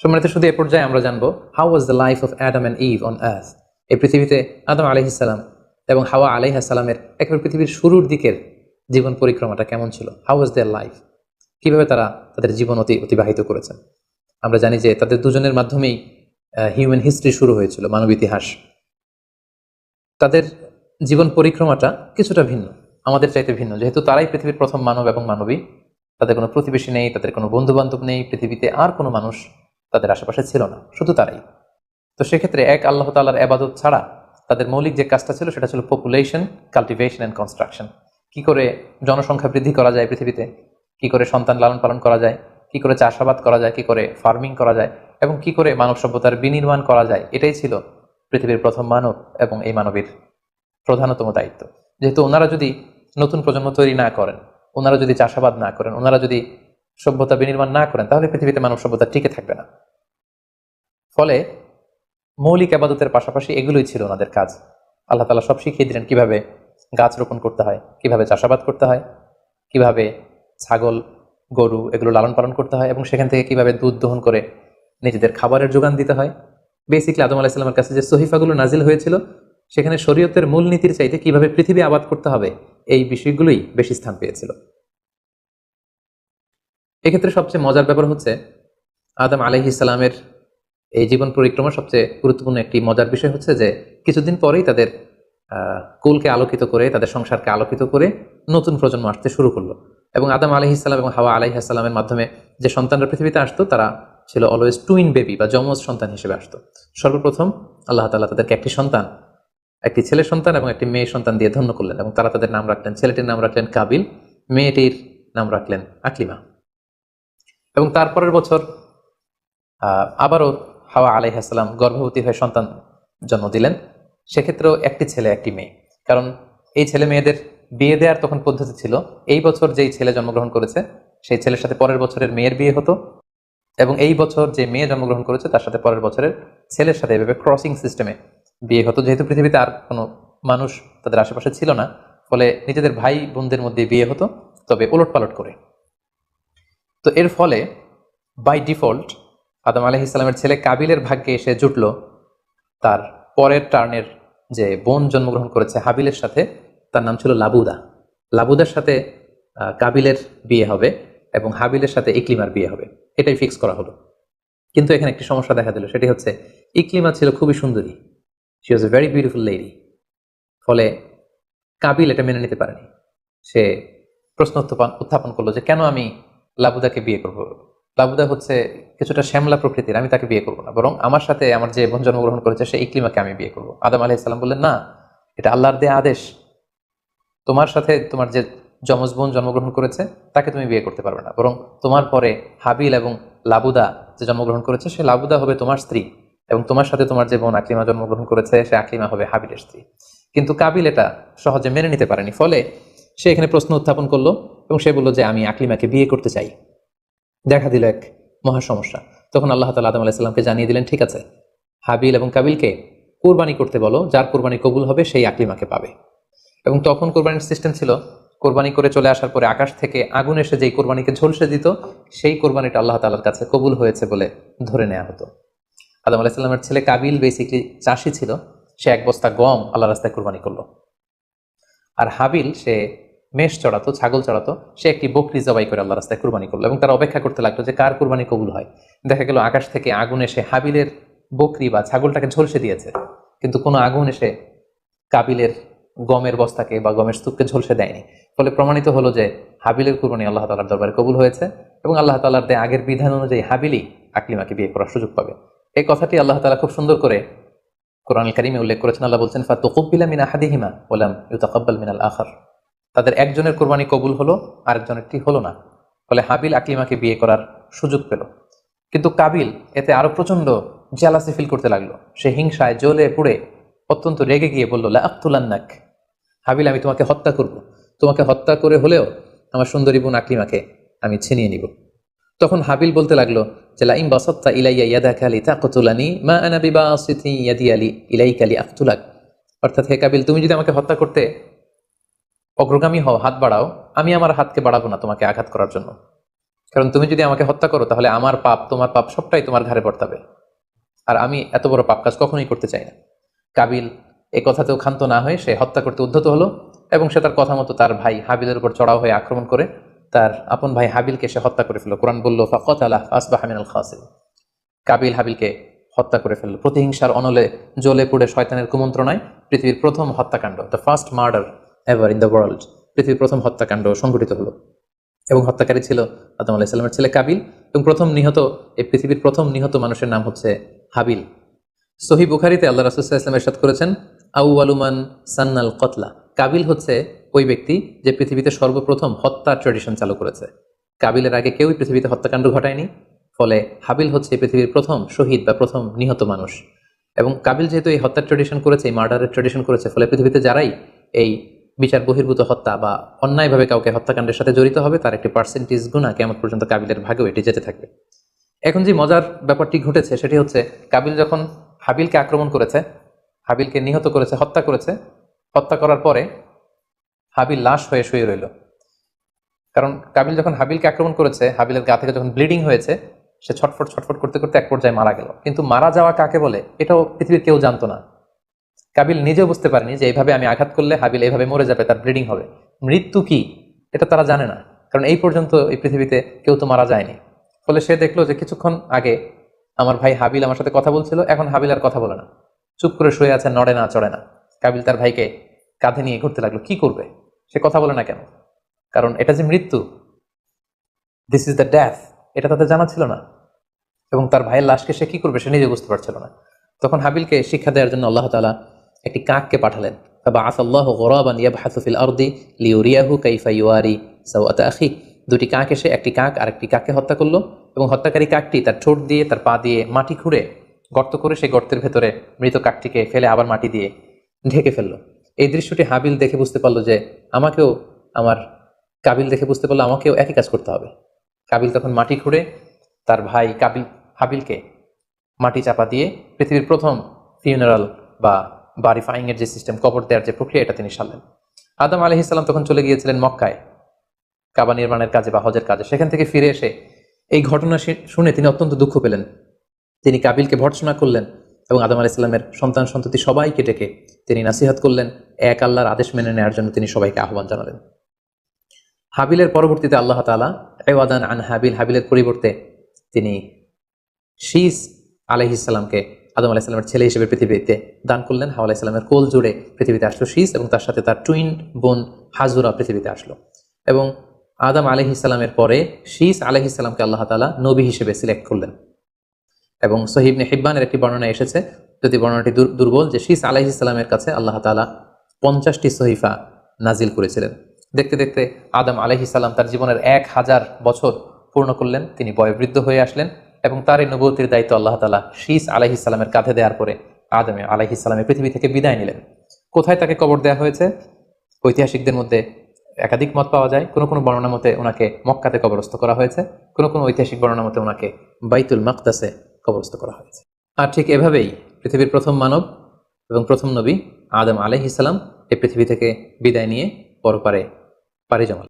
সম্মানিত, শুধু এ পর্যায়ে আমরা জানবো how was the life of Adam and Eve on earth. এই পৃথিবীতে আদম আলাইহিসসালাম এবং হাওয়া আলাইহিসসালামের একেবারে পৃথিবীর শুরুর দিকের জীবন পরিক্রমাটা কেমন ছিল। হাউ ওয়াজ দেয়ার লাইফ, কিভাবে তারা তাদের জীবন অতিবাহিত করেছেন। আমরা জানি যে তাদের দুজনের মাধ্যমেই হিউম্যান হিস্ট্রি শুরু হয়েছিল, মানব ইতিহাস। তাদের জীবন পরিক্রমাটা কিছুটা ভিন্ন, আমাদের চাইতে ভিন্ন, যেহেতু তারাই পৃথিবীর প্রথম মানব এবং মানবী। তাদের কোনো প্রতিবেশী নেই, তাদের কোনো বন্ধু বান্ধব নেই, পৃথিবীতে আর কোনো মানুষ তাদের আশেপাশে ছিল না, শুধু তারাই। তো সেক্ষেত্রে এক আল্লাহ তাআলার ইবাদত ছাড়া তাদের মৌলিক যে কাজটা ছিল সেটা ছিল পপুলেশন, কাল্টিভেশন অ্যান্ড কনস্ট্রাকশন। কি করে জনসংখ্যা বৃদ্ধি করা যায় পৃথিবীতে, কি করে সন্তান লালন পালন করা যায়, কি করে চাষাবাদ করা যায়, কি করে ফার্মিং করা যায়, এবং কি করে মানব সভ্যতার বিনির্মাণ করা যায়, এটাই ছিল পৃথিবীর প্রথম মানব এবং এই মানবীর প্রধানতম দায়িত্ব। যেহেতু ওনারা যদি নতুন প্রজন্ম তৈরি না করেন, ওনারা যদি চাষাবাদ না করেন, ওনারা যদি সভ্যতা বিনির্মাণ না করেন, তাহলে পৃথিবীতে মানব সভ্যতা টিকে থাকবে না। ফলে মৌলিক আবাদতের পাশাপাশি এগুলোই ছিল ওনাদের কাজ। আল্লাহ তাআলা সব শিখিয়ে দিলেন কিভাবে গাছ রোপণ করতে হয়, কিভাবে চাষাবাদ করতে হয়, কিভাবে ছাগল গরু এগুলো লালন পালন করতে হয়, এবং সেখান থেকে কিভাবে দুধ দহন করে নিজেদের খাবারের যোগান দিতে হয়। বেসিকলি আদম আলাইহিস সালামের কাছে যে সহিফাগুলো নাজিল হয়েছিল, সেখানে শরীয়তের মূলনীতির চাইতে কিভাবে পৃথিবী আবাদ করতে হবে এই বিষয়গুলোই বেশি স্থান পেয়েছিল। এক্ষেত্রে সবচেয়ে মজার ব্যাপার হচ্ছে আদম আলাইহিস সালামের এই জীবন পরিক্রমার সবচেয়ে গুরুত্বপূর্ণ একটি মজার বিষয় হচ্ছে যে কিছুদিন পরেই তাদের কুলকে আলোকিত করে, তাদের সংসারকে আলোকিত করে নতুন প্রজন্ম আসতে শুরু করলো। এবং আদম আলাইহিস সালাম এবং হাওয়া আলাইহিস সালামের মাধ্যমে যে সন্তানরা পৃথিবীতে আসতো তারা ছিল অলওয়েজ টুইন বেবি বা যমজ সন্তান হিসেবে আসতো। সর্বপ্রথম আল্লাহ তাআলা তাদেরকে একটি সন্তান, একটি ছেলে সন্তান এবং একটি মেয়ে সন্তান দিয়ে ধন্য করলেন, এবং তারা তাদের নাম রাখলেন, ছেলেটির নাম রাখলেন কাবিল, মেয়েটির নাম রাখলেন আকলিমা। এবং তারপরের বছর আবারও হাওয়া আলাইহিস সালাম গর্ভবতী হয়ে সন্তান জন্ম দিলেন। সেক্ষেত্রেও একটি ছেলে একটি মেয়ে, কারণ এই ছেলে মেয়েদের বিয়ে দেওয়ার তখন পদ্ধতি ছিল এই বছর যেই ছেলে জন্মগ্রহণ করেছে সেই ছেলের সাথে পরের বছরের মেয়ের বিয়ে হতো, এবং এই বছর যে মেয়ে জন্মগ্রহণ করেছে তার সাথে পরের বছরের ছেলের সাথে এভাবে ক্রসিং সিস্টেমে বিয়ে হতো। যেহেতু পৃথিবীতে আর কোনো মানুষ তাদের আশেপাশে ছিল না, ফলে নিজেদের ভাই বোনদের মধ্যে বিয়ে হতো, তবে ওলট পালট করে। তো এর ফলে বাই ডিফল্ট আদম আলাইহিস সালামের ছেলে কাবিলের ভাগ্যে এসে জুটল তার পরের টার্নের যে বোন জন্মগ্রহণ করেছে হাবিলের সাথে, তার নাম ছিল লাবুদা। লাবুদার সাথে কাবিলের বিয়ে হবে এবং হাবিলের সাথে ইকলিমার বিয়ে হবে, এটাই ফিক্স করা হলো। কিন্তু এখানে একটি সমস্যা দেখা দিল, সেটি হচ্ছে ইকলিমা ছিল খুবই সুন্দরী, she was a very beautiful lady. ফলে কাবিল এটা মেনে নিতে পারেনি। সে প্রশ্ন উত্থাপন করলো যে কেন আমি লাবুদাকে বিয়ে করব, লাবুদা হচ্ছে কিছুটা শ্যামলা প্রকৃতির, আমি তাকে বিয়ে করবো না, বরং আমার সাথে আমার যে বোন জন্মগ্রহণ করেছে সে ইকলিমাকে আমি বিয়ে করবো। আদম আলাইহিস সালাম বললেন, না, এটা আল্লাহর দেয়া আদেশ, তোমার সাথে তোমার যে যমজ বোন জন্মগ্রহণ করেছে তাকে তুমি বিয়ে করতে পারবে না, বরং তোমার পরে হাবিল এবং লাবুদা যে জন্মগ্রহণ করেছে সে লাবুদা হবে তোমার স্ত্রী, এবং তোমার সাথে তোমার যে বোন আকলিমা জন্মগ্রহণ করেছে সে আকলিমা হবে হাবিলের স্ত্রী। কিন্তু কাবিল এটা সহজে মেনে নিতে পারেনি, ফলে সে এখানে প্রশ্ন উত্থাপন করলো এবং সে বলল যে আমি আকলিমাকে বিয়ে করতে চাই। দেখা দিল এক মহা সমস্যা। তখন আল্লাহ তাআলা আদম আলাইহিস সালামকে জানিয়ে দিলেন, ঠিক আছে, হাবিল এবং কাবিলকে কোরবানি করতে বলো, যার কোরবানি কবুল হবে সেই আকলিমাকে পাবে। এবং তখন কোরবানির সিস্টেম ছিল, কোরবানি করে চলে আসার পরে আকাশ থেকে আগুন এসে যেই কোরবানিকে ঝলসে দিত, সেই কোরবানিটা আল্লাহ তাআলার কাছে কবুল হয়েছে বলে ধরে নেওয়া হতো। আদম আলাইহিস সালামের ছেলে কাবিল বেসিক্যালি চাষি ছিল, সে এক বস্তা গম আল্লাহ রাস্তায় কোরবানি করলো। আর হাবিল সে মেষ চড়াতো, ছাগল চড়াতো, সে একটি বকরি জবাই করে আল্লাহ রাস্তায় কুরবানি করলো, এবং তারা অপেক্ষা করতে লাগলো যে কার কুরবানি কবুল হয়। দেখা গেল আকাশ থেকে আগুন এসে হাবিলের বকরি বা ছাগলটাকে ঝলসে দিয়েছে, কিন্তু কোনো আগুন এসে কাবিলের গমের বস্তাকে বা গমের স্তূপকে ঝলসে দেয়নি। ফলে প্রমাণিত হলো যে হাবিলের কুরবানি আল্লাহ তাআলার দরবারে কবুল হয়েছে, এবং আল্লাহ তাআলার দেয়া আগের বিধান অনুযায়ী হাবিলই আকলিমাকে বিয়ে করার সুযোগ পাবে। এই কথাটি আল্লাহ তাআলা খুব সুন্দর করে কোরআনুল কারীমে উল্লেখ করেছেন। আল্লাহ বলছেন, ফাতুকুব্বিলা মিন আহাদিহিমা ওয়া লাম ইউতাকাব্বাল মিনাল আখার। তাদের একজনের কোরবানি কবুল হলো, আরেকজনেরটি হলো না। ফলে হাবিল আকলিমাকে বিয়ে করার সুযোগ পেল। কিন্তু কাবিল এতে আরো প্রচন্ড জেলাসি ফিল করতে লাগলো। সে হিংসায় জ্বলে পুড়ে অত্যন্ত রেগে গিয়ে বলল, লা আক্তুলান্নাক, হাবিল আমি তোমাকে হত্যা করব, তোমাকে হত্যা করে হলেও আমার সুন্দরী বোন আকলিমাকে আমি ছিনিয়ে নিব। তখন হাবিল বলতে লাগলো যে লাইন বাসাত্তা ইলাইয়া ইয়াদাকা লিতাকতুলানি মা আনা বিবাসিতি ইয়াদি আলি ইলাইকা লিআকতুলাক। অর্থাৎ হে কাবিল, তুমি যদি আমাকে হত্যা করতে অগ্রগামী হও, হাত বাড়াও, আমি আমার হাতকে বাড়াবো না তোমাকে আঘাত করার জন্য। কারণ তুমি যদি আমাকে হত্যা করো তাহলে আমার পাপ তোমার পাপ সবটাই তোমার ঘাড়ে বর্তাবে, আর আমি এত বড় পাপ কাজ কখনোই করতে চাই না। কাবিল এ কথাতেও ক্ষান্ত না হয়ে সে হত্যা করতে উদ্যত হলো এবং সে তার কথা মতো তার ভাই হাবিলের উপর চড়াও হয়ে আক্রমণ করে তার আপন ভাই হাবিলকে সে হত্যা করে ফেলল। কোরআন বলল ফাকাতালা ফাসবাহা মিনাল খাসিরিন। কাবিল হাবিলকে হত্যা করে ফেলল। প্রতিহিংসার অনলে জ্বলে পুড়ে শয়তানের কুমন্ত্রণায় পৃথিবীর প্রথম হত্যাকাণ্ড, the first murder ever in the world, পৃথিবীর প্রথম হত্যাকাণ্ড সংঘটিত হলো। এবং হত্যাকারী ছিল আদম আলাইহিস সালামের ছেলে কাবিল, এবং এই পৃথিবীর প্রথম নিহত মানুষের নাম হচ্ছে হাবিল। সহিহ বুখারীতে আল্লাহ রাসূল সাল্লাল্লাহু আলাইহি ওয়াসাল্লাম ইরশাদ করেছেন, আউয়ালু মান সান্নাল কতলা। কাবিল হচ্ছে ওই ব্যক্তি যে পৃথিবীতে সর্বপ্রথম হত্যার ট্র্যাডিশন চালু করেছে। কাবিলের আগে কেউই পৃথিবীতে হত্যাকাণ্ড ঘটায়নি, ফলে হাবিল হচ্ছে পৃথিবীর প্রথম শহীদ বা প্রথম নিহত মানুষ। এবং কাবিল যেহেতু এই হত্যার ট্র্যাডিশন করেছে, এই মার্ডারের ট্র্যাডিশন করেছে, ফলে পৃথিবীতে যারাই এই বিচার বহির্ভূত হত্যা বা অন্যায়ভাবে কাউকে হত্যাকাণ্ডের সাথে জড়িত হবে তার একটি পার্সেন্টেজ গুণা কিয়ামত পর্যন্ত কাবিলের ভাগেও এটি যেতে থাকবে। এখন যে মজার ব্যাপারটি ঘটেছে সেটি হচ্ছে, কাবিল যখন হাবিলকে আক্রমণ করেছে, হাবিলকে নিহত করেছে, হত্যা করেছে, হত্যা করার পরে হাবিল লাশ হয়ে শুয়ে রইল। কারণ কাবিল যখন হাবিলকে আক্রমণ করেছে, হাবিলের গা থেকে যখন ব্লিডিং হয়েছে, সে ছটফট ছটফট করতে করতে এক পর্যায়ে মারা গেল। কিন্তু মারা যাওয়া কাকে বলে এটাও পৃথিবীর কেউ জানতো না। কাবিল নিজেও বুঝতে পারেনি যে এইভাবে আমি আঘাত করলে হাবিল এইভাবে মরে যাবে, তার ব্লিডিং হবে। মৃত্যু কি এটা তারা জানে না, কারণ এই পর্যন্ত এই পৃথিবীতে কেউ তো মারা যায়নি। ফলে সে দেখলো যে কিছুক্ষণ আগে আমার ভাই হাবিল আমার সাথে কথা বলছিল, এখন হাবিল আর কথা বলে না, চুপ করে শুয়ে আছে, নড়ে না চড়ে না। কাবিল তার ভাইকে কাঁধে নিয়ে ঘুরতে লাগলো। কি করবে, সে কথা বলে না কেন? কারণ এটা যে মৃত্যু, দিস ইজ দ্য ডেথ, এটা তাদের জানা ছিল না। এবং তার ভাইয়ের লাশকে সে কি করবে সে নিজে বুঝতে পারছিল না। তখন হাবিলকে শিক্ষা দেওয়ার জন্য আল্লাহ তাআলা একটি কাককে পাঠালেন। ফাবাআসাল্লাহু গুরাবান ইয়াবহাসু ফিল আরদি লিউরিয়াহু কাইফা ইউয়ারি সাওআতা আখি। দুটি কাক এসে একটি কাক আর একটি কাককে হত্যা করলো, এবং হত্যাকারী কাকটি তার ঠোঁট দিয়ে তার পা দিয়ে মাটি খুঁড়ে গর্ত করে সেই গর্তের ভেতরে মৃত কাকটিকে ফেলে আবার মাটি দিয়ে ঢেকে ফেললো। এই দৃশ্যটি হাবিল দেখে বুঝতে পারলো যে আমাকেও আমার কাবিল দেখে বুঝতে পারলো আমাকেও একই কাজ করতে হবে। কাবিল তখন মাটি খুঁড়ে তার ভাই হাবিলকে মাটি চাপা দিয়ে পৃথিবীর প্রথম ফিউনারাল বা বারিফাইং এর যে সিস্টেম, কবর দেওয়ার যে প্রক্রিয়া, এটা তিনি সারলেন। আদম আলাইহিস সালাম তখন চলে গিয়েছিলেন মক্কায় কাবা নির্মাণের কাজে বা হজের কাজে। সেখান থেকে ফিরে এসে এই ঘটনা শুনে তিনি অত্যন্ত দুঃখ পেলেন। তিনি কাবিলকে ভর্ৎসনা করলেন এবং আদম আলাইহিস সালামের সন্তান সন্ততি সবাইকে ডেকে তিনি নাসিহাত করলেন। এক আল্লাহর আদেশ মেনে নেওয়ার জন্য তিনি সবাইকে আহ্বান জানালেন। হাবিলের পরবর্তীতে আল্লাহ তাআলা ইওয়াদান আন হাবিলের পরিবর্তে তিনি শীস আলাইহিস সালামকে আদম আলাইহিস সালামের ছেলে হিসেবে পৃথিবীতে দান করলেন। হাওয়া আলাইহিস সালামের কোল জুড়ে পৃথিবীতে আসলো শীস, এবং তার সাথে তার টুইন বোন হাজুরা পৃথিবীতে আসলো। এবং আদম আলাইহিস সালামের পরে শীস আলাইহিস সালামকে আল্লাহ তাআলা নবী হিসেবে সিলেক্ট করলেন। এবং সহিহ ইবনে হিব্বানের একটি বর্ণনা এসেছে, যদি বর্ণনাটি দুর্বল, যে শীস আলাইহিস সালামের কাছে আল্লাহ তাআলা 50টি সহিফা নাজিল করেছিলেন। দেখতে দেখতে আদম আলাইহিস সালাম তার জীবনের 1000 বছর পূর্ণ করলেন। তিনি বয়োবৃদ্ধ হয়ে আসলেন এবং তার এই নবুয়তির দায়িত্ব আল্লাহ তাআলা শীস আলাইহিস সালামের কাঁধে দেওয়ার পরে আদম আলাইহিস সালামের পৃথিবী থেকে বিদায় নিলেন। কোথায় তাকে কবর দেওয়া হয়েছে? ঐতিহাসিকদের মধ্যে একাধিক মত পাওয়া যায়। কোনো কোনো বর্ণনা মতে ওনাকে মক্কাতে কবরস্থ করা হয়েছে, কোনো কোনো ঐতিহাসিক বর্ণনা মতে ওনাকে বাইতুল মাকদাসে কবরস্থ করা হয়েছে। আর ঠিক এভাবেই পৃথিবীর প্রথম মানব এবং প্রথম নবী আদম আলাইহিস সালাম এই পৃথিবী থেকে বিদায় নিয়ে পরপারে পাড়ি জমালেন।